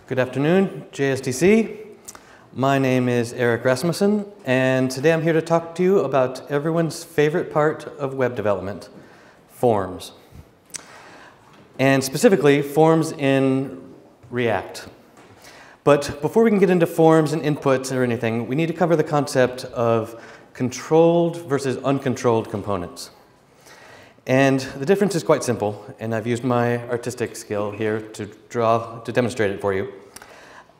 Good afternoon, JSDC. My name is Erik Rasmussen, and today I'm here to talk to you about everyone's favorite part of web development, forms. And specifically, forms in React. But before we can get into forms and inputs or anything, we need to cover the concept of controlled versus uncontrolled components. And the difference is quite simple, and I've used my artistic skill here to demonstrate it for you.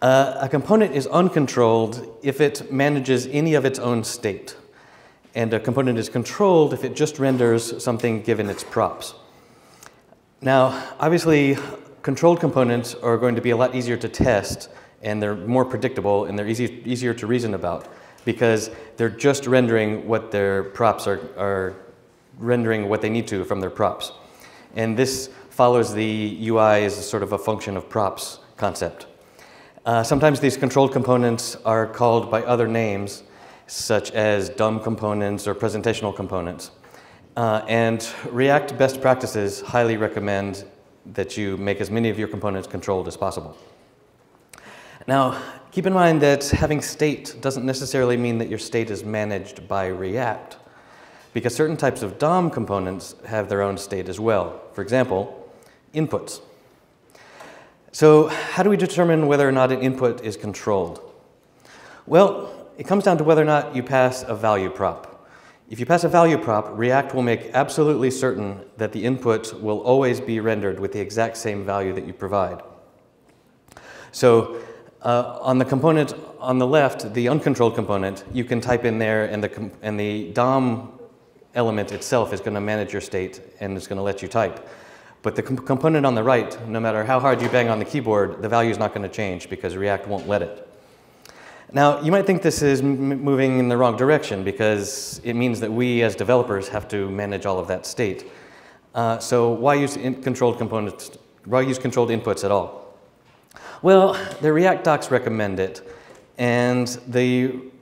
A component is uncontrolled if it manages any of its own state. And a component is controlled if it just renders something given its props. Now, obviously, controlled components are going to be a lot easier to test, and they're more predictable, and they're easier to reason about, because they're just rendering what their props are rendering what they need to from their props. And this follows the UI as sort of a function of props concept. Sometimes these controlled components are called by other names, such as dumb components or presentational components. And React best practices highly recommend that you make as many of your components controlled as possible. Now, keep in mind that having state doesn't necessarily mean that your state is managed by React, because certain types of DOM components have their own state as well. For example, inputs. So how do we determine whether or not an input is controlled? Well, it comes down to whether or not you pass a value prop. If you pass a value prop, React will make absolutely certain that the input will always be rendered with the exact same value that you provide. So on the component on the left, the uncontrolled component, you can type in there, and the DOM element itself is going to manage your state and it's going to let you type. But the component on the right, no matter how hard you bang on the keyboard, the value is not going to change because React won't let it. Now, you might think this is moving in the wrong direction because it means that we as developers have to manage all of that state. So why use controlled components? Why use controlled inputs at all? Well, the React docs recommend it, and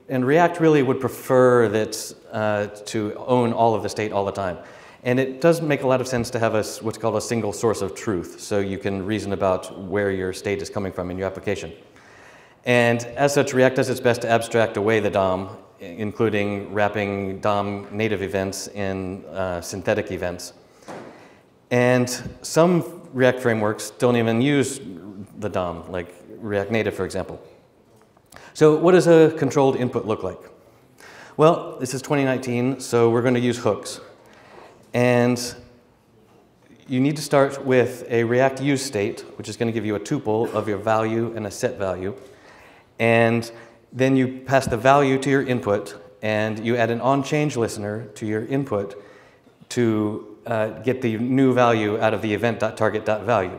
React really would prefer that to own all of the state all the time. And it does make a lot of sense to have what's called a single source of truth, so you can reason about where your state is coming from in your application. And as such, React does its best to abstract away the DOM, including wrapping DOM native events in synthetic events. And some React frameworks don't even use the DOM, like React Native, for example. So what does a controlled input look like? Well, this is 2019, so we're going to use hooks. And you need to start with a React use state, which is going to give you a tuple of your value and a set value. And then you pass the value to your input, and you add an onChange listener to your input to get the new value out of the event.target.value.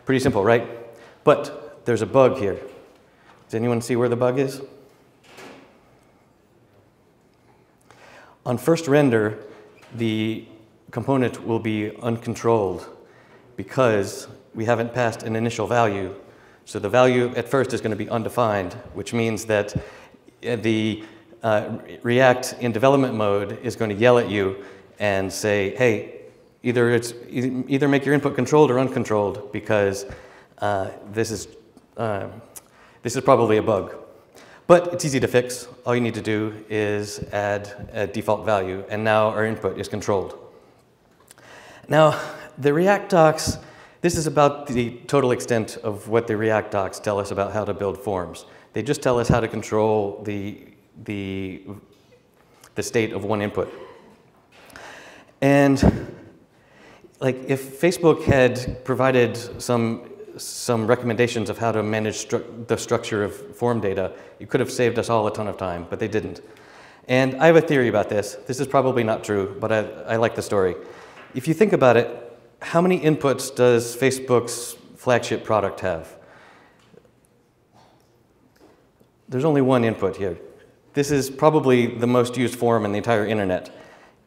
Pretty simple, right? But there's a bug here. Does anyone see where the bug is? On first render, the component will be uncontrolled because we haven't passed an initial value. So the value at first is going to be undefined, which means that the React in development mode is going to yell at you and say, hey, either make your input controlled or uncontrolled because this is probably a bug. But it's easy to fix. All you need to do is add a default value, and now our input is controlled. Now, the React docs, this is about the total extent of what the React docs tell us about how to build forms. They just tell us how to control the state of one input. And like if Facebook had provided some recommendations of how to manage the structure of form data, you could have saved us all a ton of time, but they didn't. And I have a theory about this. This is probably not true, but I like the story. If you think about it, how many inputs does Facebook's flagship product have? There's only one input here. This is probably the most used form in the entire internet,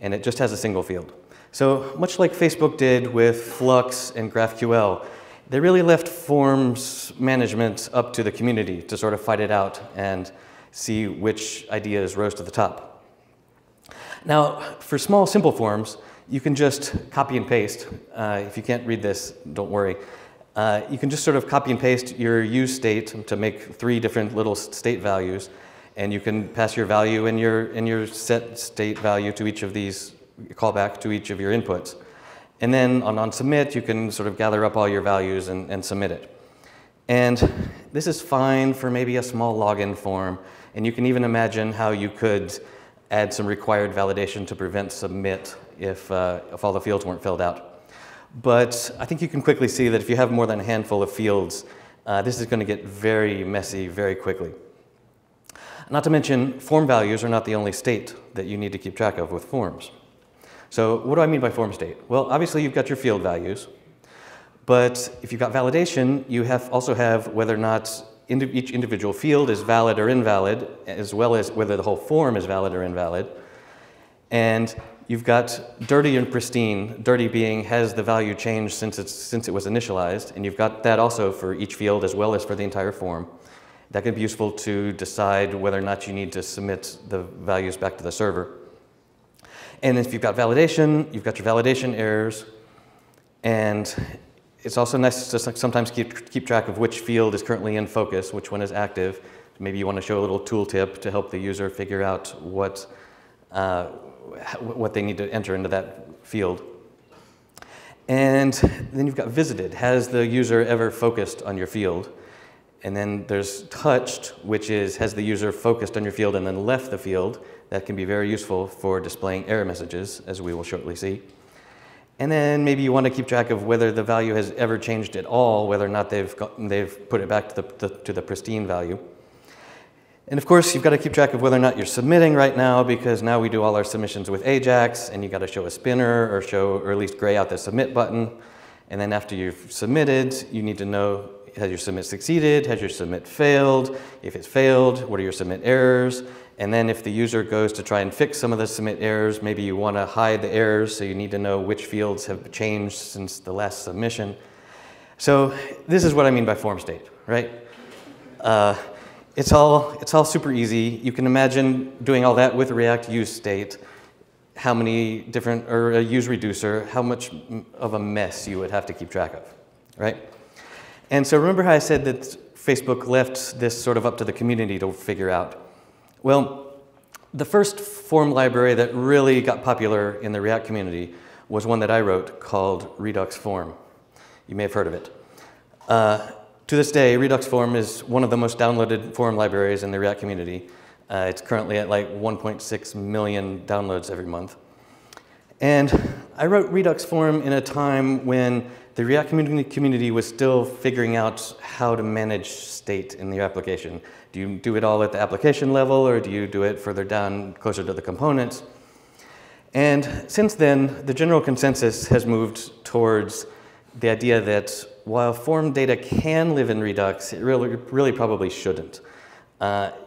and it just has a single field. So much like Facebook did with Flux and GraphQL, they really left forms management up to the community to sort of fight it out and see which ideas rose to the top. Now, for small, simple forms, you can just copy and paste. If you can't read this, don't worry. You can just sort of copy and paste your use state to make 3 different little state values, and you can pass your value and your set state value to each of these, callback to each of your inputs. And then on submit, you can sort of gather up all your values and submit it. And this is fine for maybe a small login form, and you can even imagine how you could add some required validation to prevent submit if all the fields weren't filled out. But I think you can quickly see that if you have more than a handful of fields, this is going to get very messy very quickly. Not to mention, form values are not the only state that you need to keep track of with forms. So what do I mean by form state? Well, obviously you've got your field values, but if you've got validation, you also have whether or not each individual field is valid or invalid, as well as whether the whole form is valid or invalid. And you've got dirty and pristine, dirty being has the value changed since it was initialized, and you've got that also for each field as well as for the entire form. That can be useful to decide whether or not you need to submit the values back to the server. And if you've got validation, you've got your validation errors, and it's also nice to sometimes keep track of which field is currently in focus, which one is active. Maybe you want to show a little tooltip to help the user figure out what they need to enter into that field. And then you've got visited. Has the user ever focused on your field? And then there's touched, which is has the user focused on your field and then left the field. That can be very useful for displaying error messages, as we will shortly see. And then maybe you want to keep track of whether the value has ever changed at all, whether or not they've put it back to the pristine value. And of course, you've got to keep track of whether or not you're submitting right now, because now we do all our submissions with Ajax, and you've got to show a spinner or at least gray out the submit button. And then after you've submitted, you need to know, has your submit succeeded? Has your submit failed? If it's failed, what are your submit errors? And then if the user goes to try and fix some of the submit errors, maybe you want to hide the errors, so you need to know which fields have changed since the last submission. So this is what I mean by form state, right? It's all super easy. You can imagine doing all that with React use state, how many different, or a use reducer, how much of a mess you would have to keep track of, right? And so remember how I said that Facebook left this sort of up to the community to figure out? Well, the first form library that really got popular in the React community was one that I wrote called Redux Form. You may have heard of it. To this day, Redux Form is one of the most downloaded form libraries in the React community. It's currently at like 1.6 million downloads every month. And I wrote Redux Form in a time when the React community was still figuring out how to manage state in your application. Do you do it all at the application level, or do you do it further down, closer to the components? And since then, the general consensus has moved towards the idea that while form data can live in Redux, it really probably shouldn't.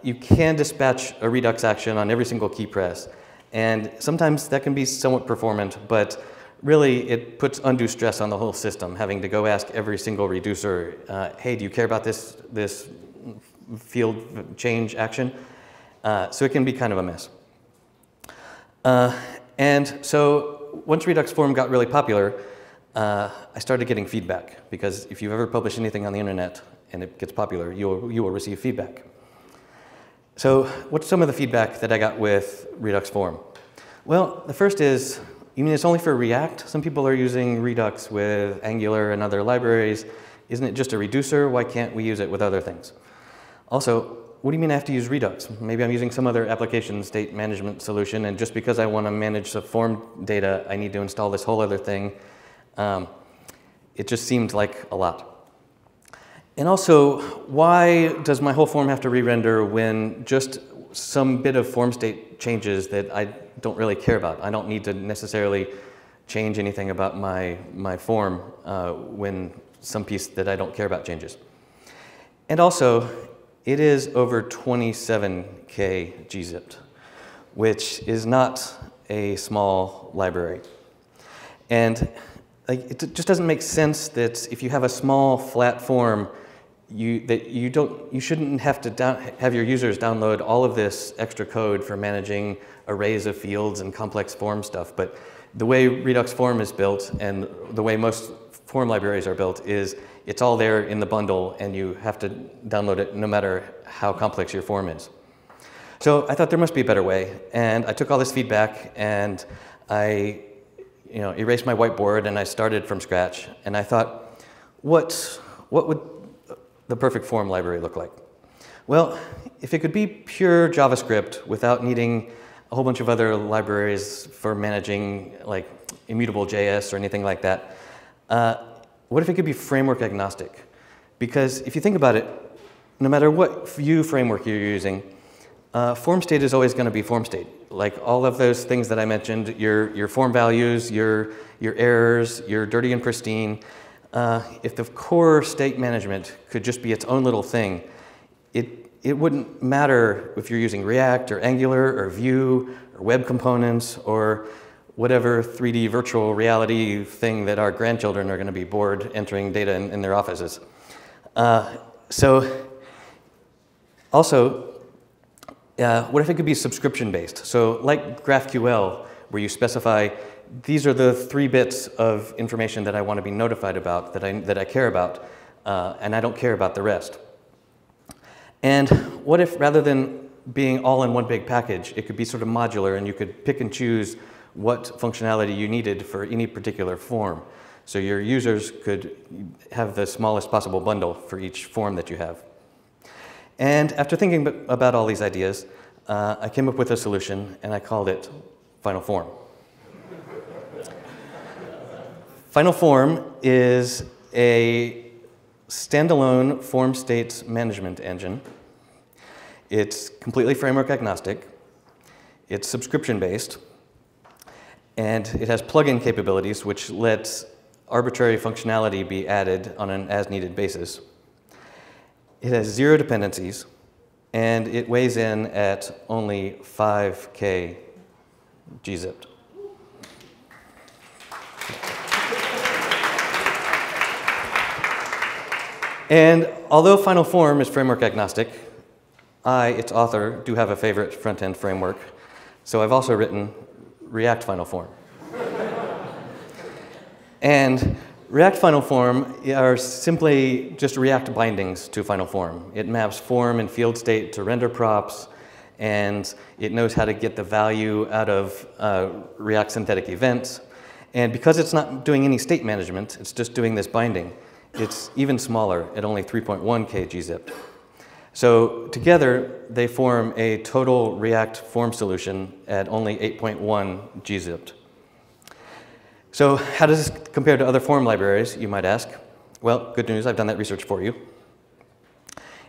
You can dispatch a Redux action on every single key press, and sometimes that can be somewhat performant, but really it puts undue stress on the whole system, having to go ask every single reducer, hey, do you care about this field change action? So it can be kind of a mess. And so once Redux Form got really popular, I started getting feedback, because if you ever publish anything on the internet and it gets popular, you will receive feedback. So what's some of the feedback that I got with Redux Form? Well, the first is, you mean it's only for React? Some people are using Redux with Angular and other libraries. Isn't it just a reducer? Why can't we use it with other things? Also, what do you mean I have to use Redux? Maybe I'm using some other application state management solution, and just because I want to manage the form data, I need to install this whole other thing. It just seemed like a lot. And also, why does my whole form have to re-render when just some bit of form state changes that I don't really care about? I don't need to necessarily change anything about my form when some piece that I don't care about changes. And also, it is over 27K gzipped, which is not a small library. And it just doesn't make sense that if you have a small flat form, you shouldn't have to have your users download all of this extra code for managing arrays of fields and complex form stuff. But the way Redux form is built and the way most form libraries are built is it's all there in the bundle, and you have to download it no matter how complex your form is. So I thought there must be a better way, and I took all this feedback and I erased my whiteboard and I started from scratch, and I thought, what would the perfect form library look like? Well, if it could be pure JavaScript without needing a whole bunch of other libraries for managing like immutable JS or anything like that, what if it could be framework agnostic? Because if you think about it, no matter what Vue framework you're using, form state is always going to be form state. Like all of those things that I mentioned, your form values, your errors, your dirty and pristine. If the core state management could just be its own little thing, it wouldn't matter if you're using React or Angular or Vue or web components or whatever 3D virtual reality thing that our grandchildren are going to be bored entering data in their offices. What if it could be subscription-based? So like GraphQL, where you specify, these are the 3 bits of information that I want to be notified about, that I care about, and I don't care about the rest. And what if, rather than being all in one big package, it could be sort of modular, and you could pick and choose what functionality you needed for any particular form. So your users could have the smallest possible bundle for each form that you have. And after thinking about all these ideas, I came up with a solution, and I called it FinalForm. FinalForm is a standalone form states management engine. It's completely framework agnostic. It's subscription-based. And it has plugin capabilities, which lets arbitrary functionality be added on an as-needed basis. It has 0 dependencies, and it weighs in at only 5K gzipped. And although FinalForm is framework agnostic, I, its author, do have a favorite front-end framework, so I've also written React FinalForm. And React FinalForm are simply just React bindings to FinalForm. It maps form and field state to render props, and it knows how to get the value out of React synthetic events. And because it's not doing any state management, it's just doing this binding, it's even smaller at only 3.1K gzipped. So together, they form a total React form solution at only 8.1 gzipped. So how does this compare to other form libraries, you might ask? Well, good news, I've done that research for you.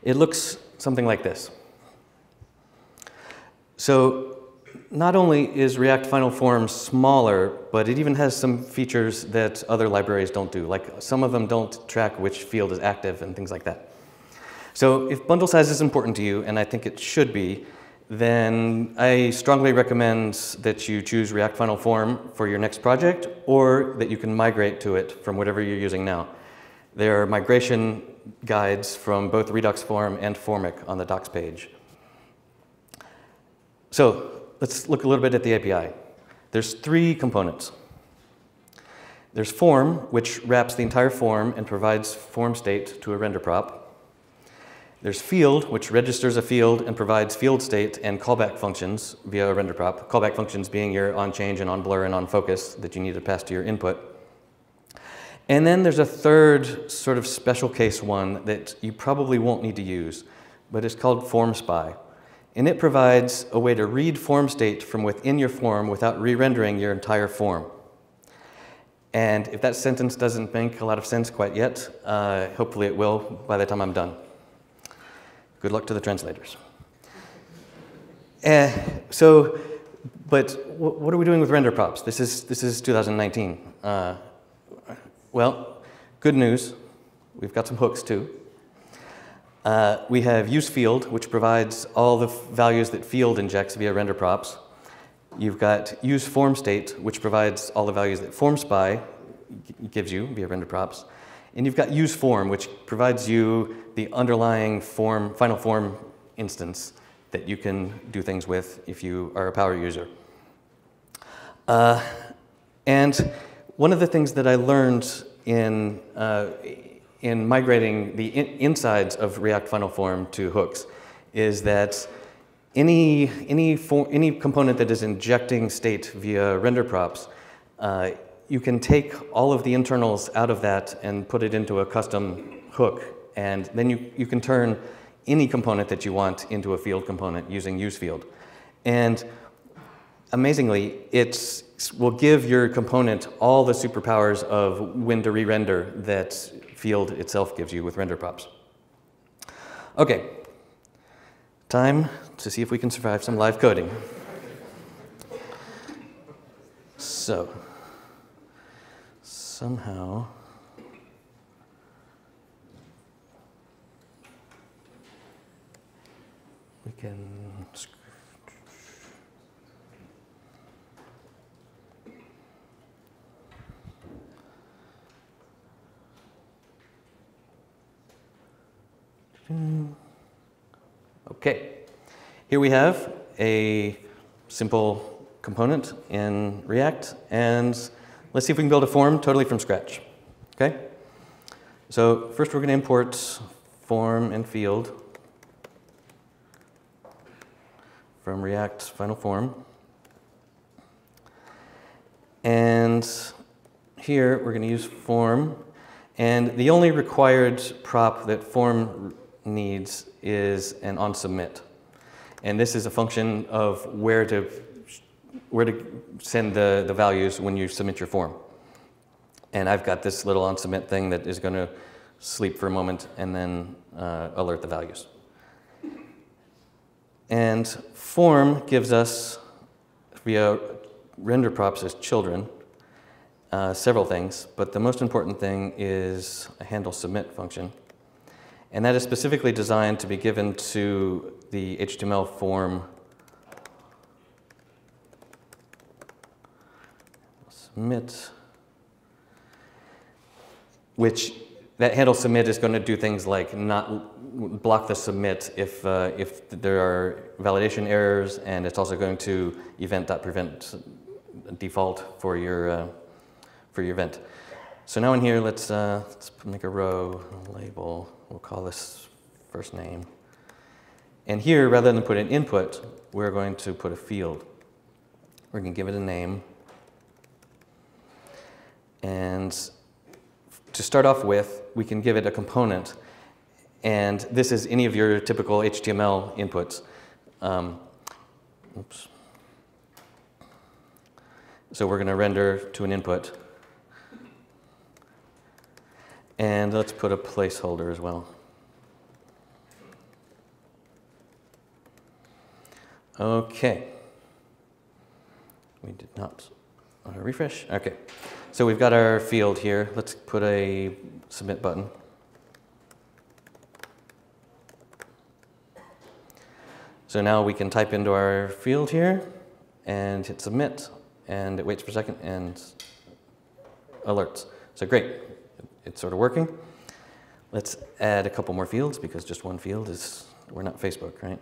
It looks something like this. So not only is React FinalForm smaller, but it even has some features that other libraries don't do. Like some of them don't track which field is active and things like that. So if bundle size is important to you, and I think it should be, then I strongly recommend that you choose React FinalForm for your next project, or that you can migrate to it from whatever you're using now. There are migration guides from both Redux Form and Formic on the docs page. So let's look a little bit at the API. There's 3 components. There's form, which wraps the entire form and provides form state to a render prop. There's field, which registers a field and provides field state and callback functions via a render prop. Callback functions being your onChange and onBlur and onFocus that you need to pass to your input. And then there's a third sort of special case one that you probably won't need to use, but it's called FormSpy. And it provides a way to read form state from within your form without re-rendering your entire form. And if that sentence doesn't make a lot of sense quite yet, hopefully it will by the time I'm done. Good luck to the translators. But what are we doing with render props? This is 2019. Well, good news. We've got some hooks too. We have useField, which provides all the values that field injects via render props. You've got useFormState, which provides all the values that FormSpy gives you via render props. And you've got useForm, which provides you the underlying form, FinalForm instance that you can do things with if you are a power user. And one of the things that I learned in migrating the insides of React FinalForm to hooks is that any component that is injecting state via render props, you can take all of the internals out of that and put it into a custom hook, and then you can turn any component that you want into a field component using useField. And amazingly, it will give your component all the superpowers of when to re-render that field itself gives you with render props. Okay, time to see if we can survive some live coding. So, somehow, we can okay, here we have a simple component in React, and let's see if we can build a form totally from scratch. Okay? So first we're going to import form and field from React FinalForm. And here we're going to use form, and the only required prop that form needs is an onSubmit. And this is a function of where to send the values when you submit your form. And I've got this little onSubmit thing that is going to sleep for a moment and then alert the values. And form gives us, via render props as children, several things, but the most important thing is a handle submit function. And that is specifically designed to be given to the HTML form submit, which that handle submit is going to do things like not block the submit if there are validation errors, and it's also going to event.prevent default for your event. So now in here, let's make a row, a label. We'll call this first name. And here, rather than put an input, we're going to put a field. We're going to give it a name. And to start off with, we can give it a component. And this is any of your typical HTML inputs. Oops. So we're going to render to an input. And let's put a placeholder as well. Okay. We did not refresh. Okay. So we've got our field here. Let's put a submit button. So now we can type into our field here and hit submit, and it waits for a second and alerts. So great. It's sort of working. Let's add a couple more fields, because just one field is, we're not Facebook, right?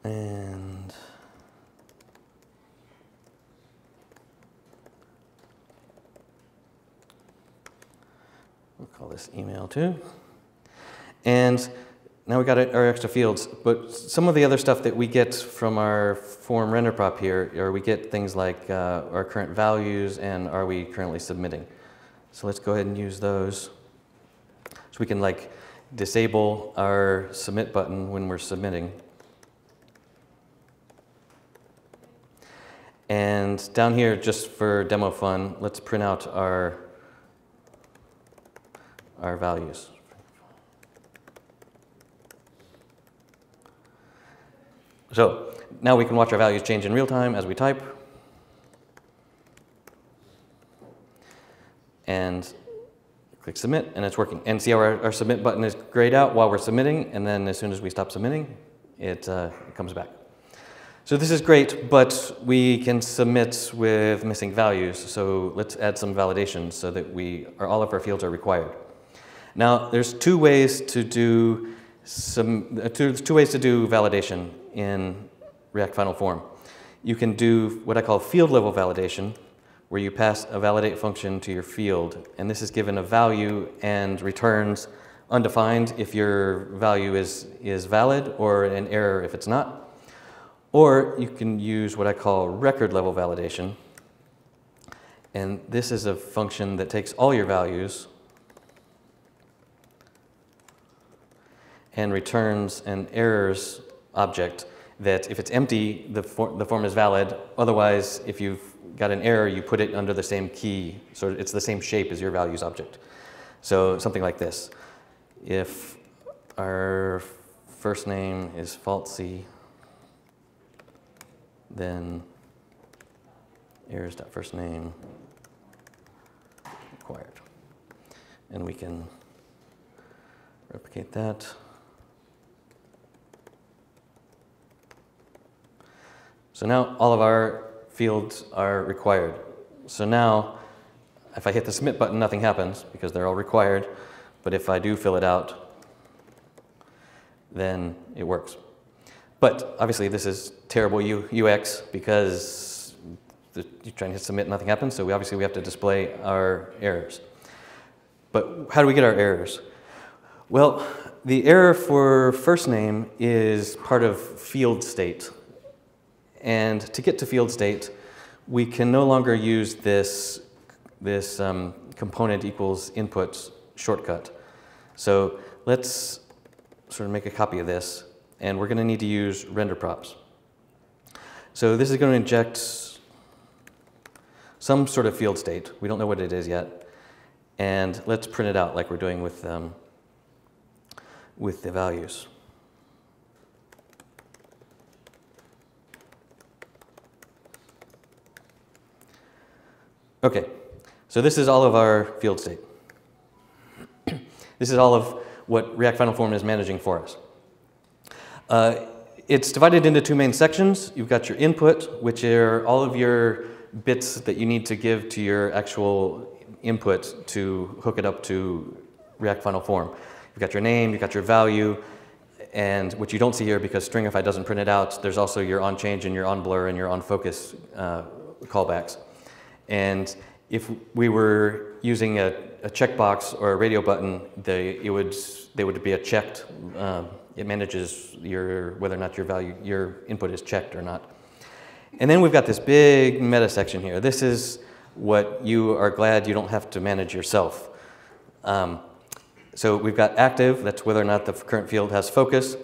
And we'll call this email too. And now we got our extra fields, but some of the other stuff that we get from our form render prop here, or we get things like our current values and are we currently submitting. So let's go ahead and use those. So we can like disable our submit button when we're submitting. And down here, just for demo fun, let's print out our values. So now we can watch our values change in real time as we type. And click submit, and it's working. And see how our submit button is grayed out while we're submitting, and then as soon as we stop submitting, it comes back. So this is great, but we can submit with missing values. So let's add some validation so that all of our fields are required. Now, there's two ways to do validation in React FinalForm. You can do what I call field level validation, where you pass a validate function to your field, and this is given a value and returns undefined if your value is valid, or an error if it's not. Or you can use what I call record level validation, and this is a function that takes all your values and returns an errors object that if it's empty, the form is valid. Otherwise, if you've got an error, you put it under the same key, so it's the same shape as your values object. So something like this. If our first name is falsy, then errors.firstname required. And we can replicate that. So now all of our fields are required. So now, if I hit the submit button, nothing happens because they're all required. But if I do fill it out, then it works. But obviously this is terrible UX because you're trying to hit submit, nothing happens. So obviously we have to display our errors. But how do we get our errors? Well, the error for first name is part of field state. And to get to field state, we can no longer use this component equals inputs shortcut. So let's sort of make a copy of this, and we're going to need to use render props. So this is going to inject some sort of field state. We don't know what it is yet. And let's print it out like we're doing with the values. Okay, so this is all of our field state. This is all of what React FinalForm is managing for us. It's divided into two main sections. You've got your input, which are all of your bits that you need to give to your actual input to hook it up to React FinalForm. You've got your name, you've got your value, and what you don't see here because stringify doesn't print it out, there's also your onChange and your onBlur and your onFocus callbacks. And if we were using a checkbox or a radio button, they would be a checked. It manages whether or not your input is checked or not. And then we've got this big meta section here. This is what you are glad you don't have to manage yourself. So we've got active, that's whether or not the current field has focus.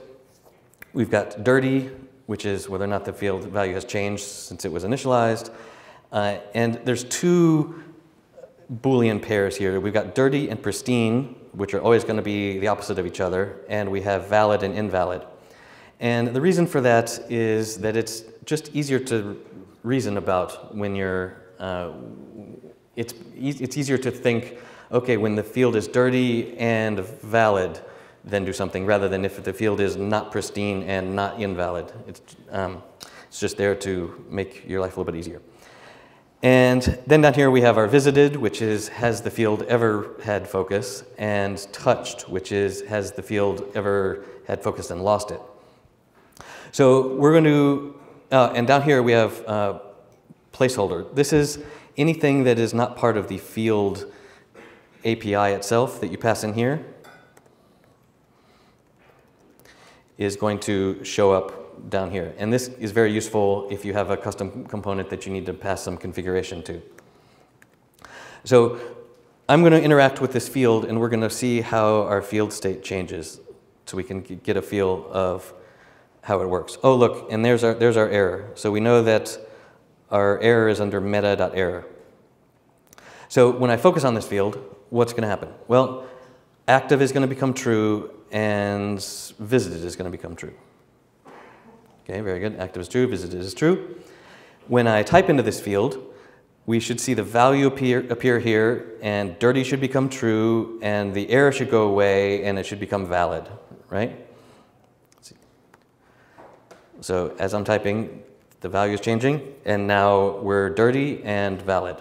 We've got dirty, which is whether or not the field value has changed since it was initialized. And there's two Boolean pairs here. We've got dirty and pristine, which are always going to be the opposite of each other, and we have valid and invalid. And the reason for that is that it's just easier to reason about when you're, it's easier to think, okay, when the field is dirty and valid, then do something, rather than if the field is not pristine and not invalid. It's just there to make your life a little bit easier. And then down here we have our visited, which is has the field ever had focus, and touched, which is has the field ever had focus and lost it. So we're going to, and down here we have placeholder. This is anything that is not part of the field API itself that you pass in here is going to show up down here. And this is very useful if you have a custom component that you need to pass some configuration to. So I'm going to interact with this field, and we're going to see how our field state changes so we can get a feel of how it works. Oh, look, and there's our error. So we know that our error is under meta.error. So when I focus on this field, what's going to happen? Well, active is going to become true, and visited is going to become true. Okay, very good. Active is true, visited is true. When I type into this field, we should see the value appear here, and dirty should become true, and the error should go away, and it should become valid, right? Let's see. So as I'm typing, the value is changing, and now we're dirty and valid.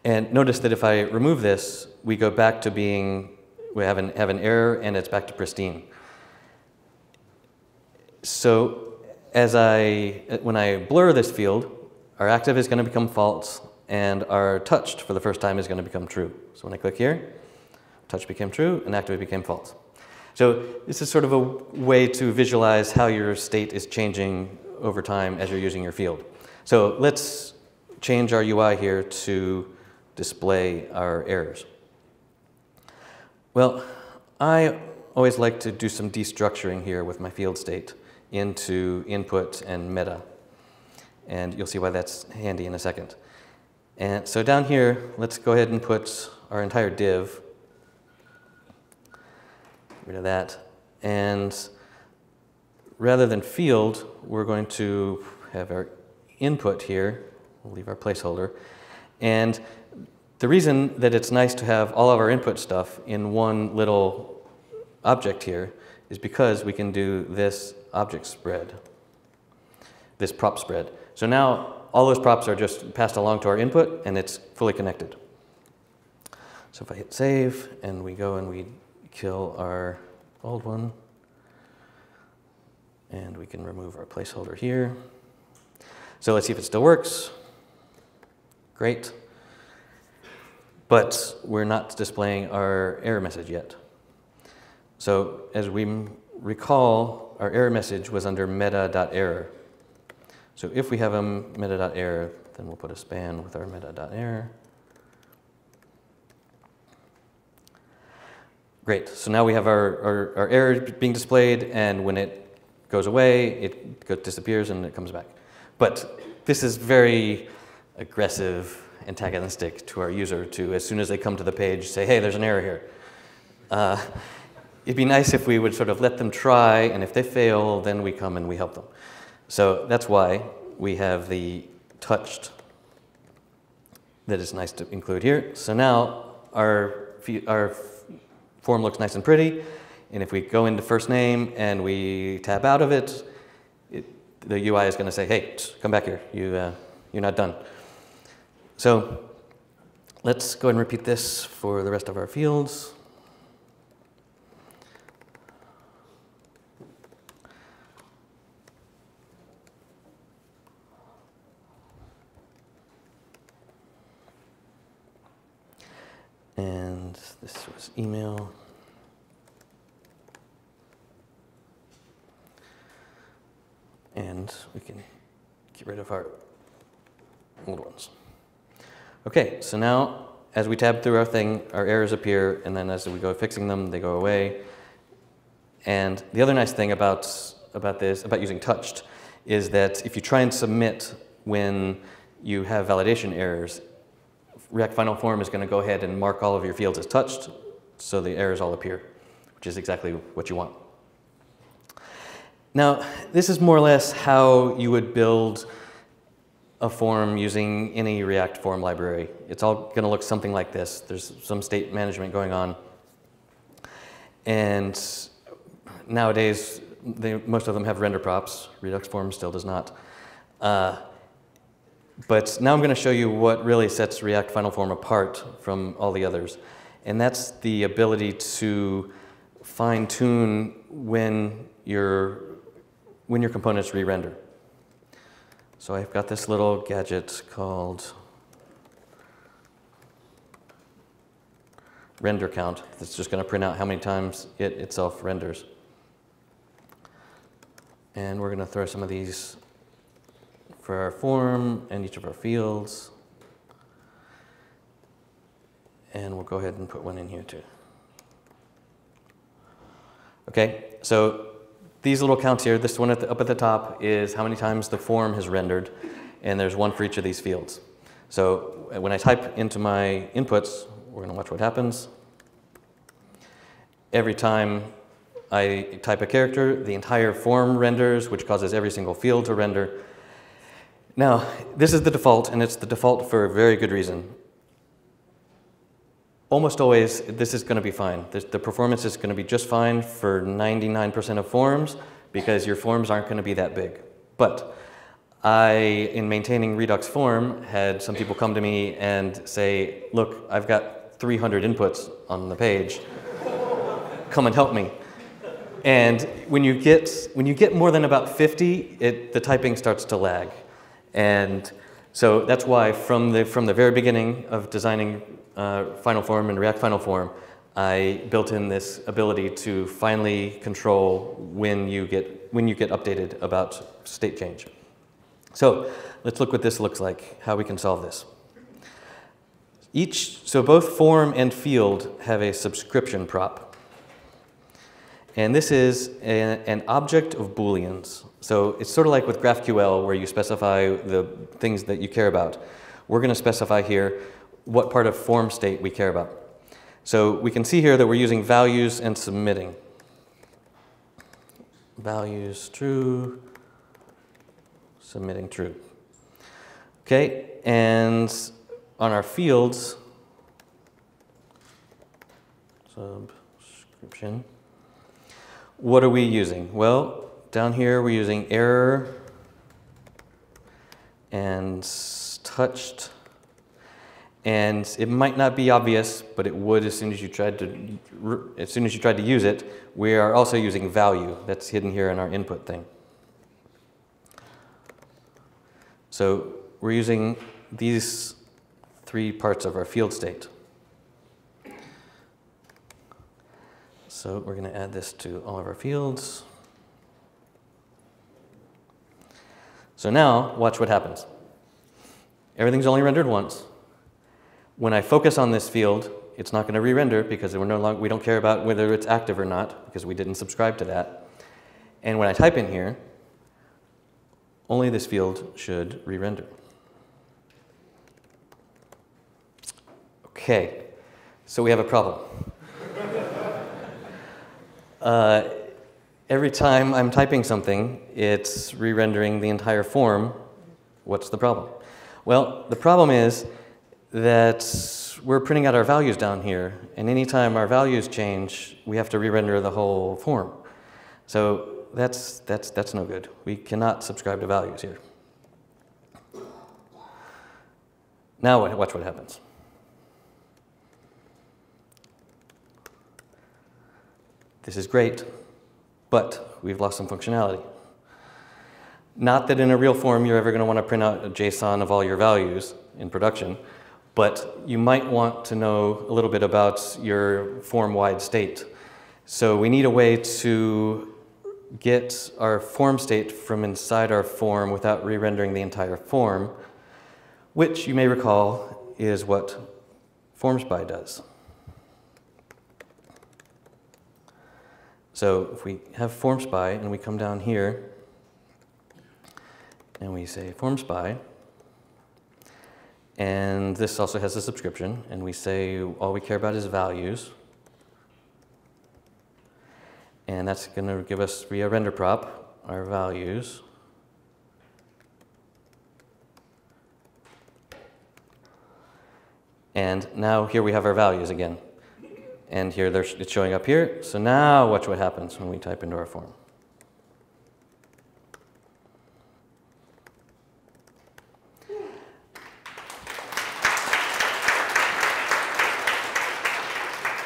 And notice that if I remove this, we go back to being, we have an error, and it's back to pristine. So when I blur this field, our active is going to become false, and our touched for the first time is going to become true. So when I click here, touch became true, and active became false. So this is sort of a way to visualize how your state is changing over time as you're using your field. So let's change our UI here to display our errors. Well, I always like to do some destructuring here with my field state into input and meta. And you'll see why that's handy in a second. And so down here, let's go ahead and put our entire div. Get rid of that. And rather than field, we're going to have our input here. We'll leave our placeholder. And the reason that it's nice to have all of our input stuff in one little object here is because we can do this object spread, this prop spread. So now all those props are just passed along to our input, and it's fully connected. So if I hit save, and we go and we kill our old one, and we can remove our placeholder here. So let's see if it still works. Great. But we're not displaying our error message yet. So as we recall, our error message was under meta.error. So if we have a meta.error, then we'll put a span with our meta.error. Great, so now we have our error being displayed, and when it goes away, it disappears and it comes back. But this is very aggressive, antagonistic to our user to, as soon as they come to the page, say, hey, there's an error here. It'd be nice if we would sort of let them try, and if they fail, then we come and we help them. So that's why we have the touched that is nice to include here. So now our form looks nice and pretty, and if we go into first name and we tab out of it, the UI is going to say, hey, come back here, you're not done. So let's go ahead and repeat this for the rest of our fields. And this was email. And we can get rid of our old ones. Okay, so now as we tab through our thing, our errors appear, and then as we go fixing them, they go away. And the other nice thing about using touched, is that if you try and submit when you have validation errors, React FinalForm is going to go ahead and mark all of your fields as touched, so the errors all appear, which is exactly what you want. Now, this is more or less how you would build a form using any React form library. It's all going to look something like this. There's some state management going on. And nowadays, most of them have render props. Redux form still does not. But now I'm going to show you what really sets React FinalForm apart from all the others. And that's the ability to fine-tune when your components re-render. So I've got this little gadget called render count that's just going to print out how many times it itself renders. And we're going to throw some of these for our form and each of our fields. And we'll go ahead and put one in here too. Okay, so these little counts here, this one up at the top is how many times the form has rendered, and there's one for each of these fields. So when I type into my inputs, we're going to watch what happens. Every time I type a character, the entire form renders, which causes every single field to render. Now, this is the default, and it's the default for a very good reason. Almost always, this is going to be fine. The performance is going to be just fine for 99% of forms, because your forms aren't going to be that big. But in maintaining Redux form, had some people come to me and say, look, I've got 300 inputs on the page. Come and help me. And when you get more than about 50, the typing starts to lag. And so that's why from the very beginning of designing FinalForm and React FinalForm, I built in this ability to finally control when you get updated about state change. So let's look what this looks like, how we can solve this. So both form and field have a subscription prop. And this is an object of Booleans. So it's sort of like with GraphQL where you specify the things that you care about. We're going to specify here what part of form state we care about. So we can see here that we're using values and submitting. Values true, submitting true. Okay, and on our fields, subscription, what are we using? Well, down here we're using error and touched, and it might not be obvious, but it would as soon as you tried to use it. We are also using value. That's hidden here in our input thing. So we're using these three parts of our field state. So we're going to add this to all of our fields. So now, watch what happens. Everything's only rendered once. When I focus on this field, it's not going to re-render because we don't care about whether it's active or not because we didn't subscribe to that. And when I type in here, only this field should re-render. Okay, so we have a problem. Every time I'm typing something, it's re-rendering the entire form. What's the problem? Well, the problem is that we're printing out our values down here, and anytime our values change, we have to re-render the whole form. So that's no good. We cannot subscribe to values here. Now watch what happens. This is great, but we've lost some functionality. Not that in a real form you're ever going to want to print out a JSON of all your values in production, but you might want to know a little bit about your form-wide state. So we need a way to get our form state from inside our form without re-rendering the entire form, which you may recall is what FormSpy does. So if we have FormSpy and we come down here and we say FormSpy, and this also has a subscription, and we say all we care about is values, and that's going to give us via render prop our values. And now here we have our values again. And here it's showing up here. So now watch what happens when we type into our form.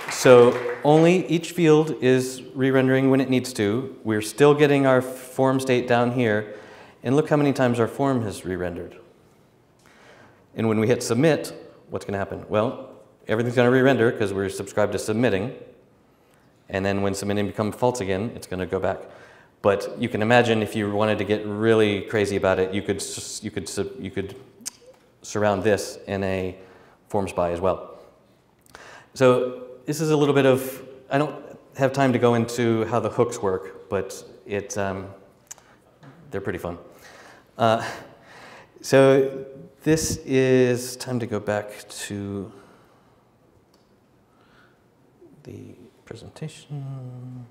So only each field is re-rendering when it needs to. We're still getting our form state down here. And look how many times our form has re-rendered. And when we hit submit, what's going to happen? Well, everything's going to re-render because we're subscribed to submitting. And then when submitting becomes false again, it's going to go back. But you can imagine if you wanted to get really crazy about it, you could surround this in a FormSpy as well. So this is a little bit of, I don't have time to go into how the hooks work, but they're pretty fun. So this is time to go back to the presentation.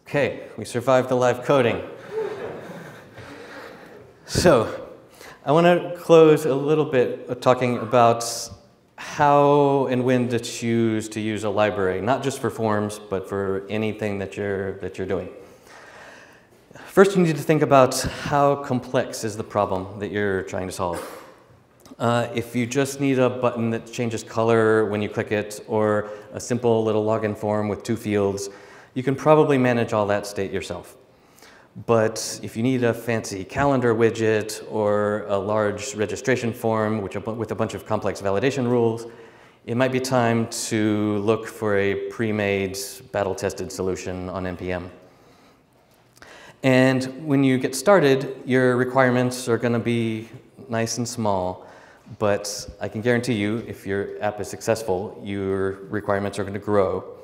Okay, we survived the live coding. So I want to close a little bit talking about how and when to choose to use a library, not just for forms, but for anything that you're doing. First, you need to think about how complex is the problem that you're trying to solve. If you just need a button that changes color when you click it, or a simple little login form with 2 fields, you can probably manage all that state yourself. But if you need a fancy calendar widget or a large registration form with a bunch of complex validation rules, it might be time to look for a pre-made, battle-tested solution on NPM. And when you get started, your requirements are going to be nice and small, but I can guarantee you, if your app is successful, your requirements are going to grow.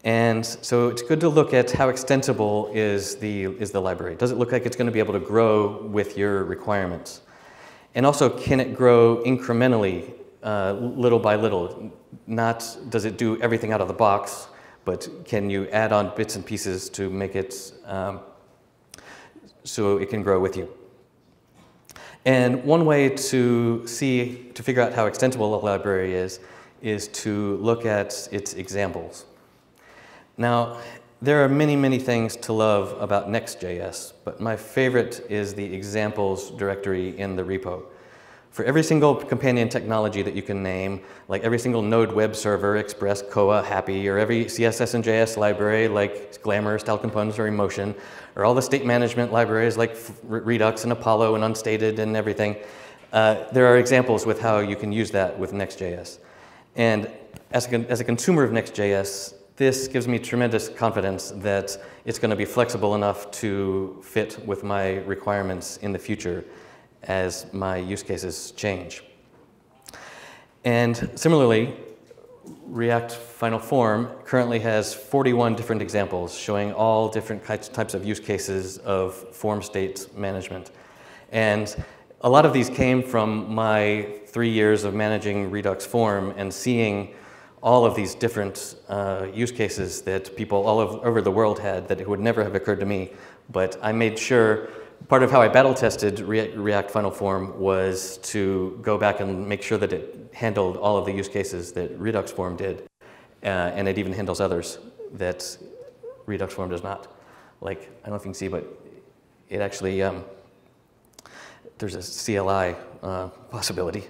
And so it's good to look at how extensible is the library. Does it look like it's going to be able to grow with your requirements? And also, can it grow incrementally, little by little? Not does it do everything out of the box, but can you add on bits and pieces to make it so it can grow with you? And one way to figure out how extensible a library is to look at its examples. Now, there are many, many things to love about Next.js, but my favorite is the examples directory in the repo. For every single companion technology that you can name, like every single Node web server, Express, Koa, Happy, or every CSS and JS library like Glamour, Style Components, or Emotion, or all the state management libraries like Redux and Apollo and Unstated and everything, there are examples with how you can use that with Next.js. And as a consumer of Next.js, this gives me tremendous confidence that it's going to be flexible enough to fit with my requirements in the future as my use cases change. And similarly, React FinalForm currently has 41 different examples showing all different types of use cases of form state management. And a lot of these came from my 3 years of managing Redux Form and seeing all of these different use cases that people all over the world had that would never have occurred to me. But I made sure, part of how I battle tested React FinalForm was to go back and make sure that it handled all of the use cases that Redux Form did. And it even handles others that Redux Form does not. Like, I don't know if you can see, but it actually, there's a CLI possibility.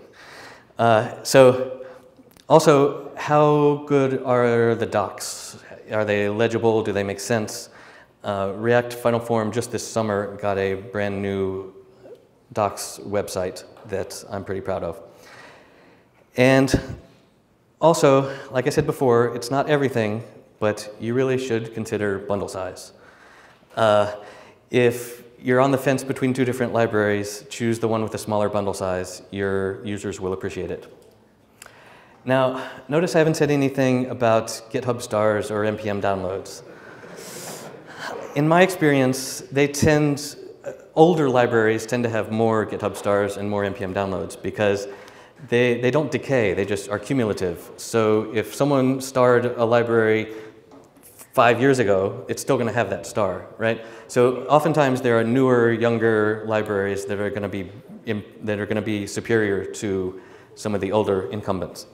Also, how good are the docs? Are they legible? Do they make sense? React FinalForm just this summer got a brand new docs website that I'm pretty proud of. And also, like I said before, it's not everything, but you really should consider bundle size. If you're on the fence between 2 different libraries, choose the one with the smaller bundle size. Your users will appreciate it. Now, notice I haven't said anything about GitHub stars or NPM downloads. In my experience, older libraries tend to have more GitHub stars and more NPM downloads because they don't decay, they just are cumulative. So if someone starred a library 5 years ago, it's still going to have that star, right? So oftentimes there are newer, younger libraries that are going to be superior to some of the older incumbents.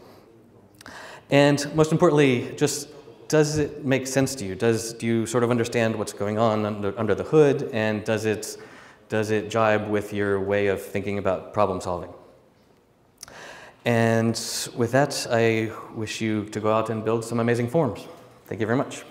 And most importantly, just does it make sense to you? Do you sort of understand what's going on under the hood, and does it jibe with your way of thinking about problem solving? And with that, I wish you to go out and build some amazing forms. Thank you very much.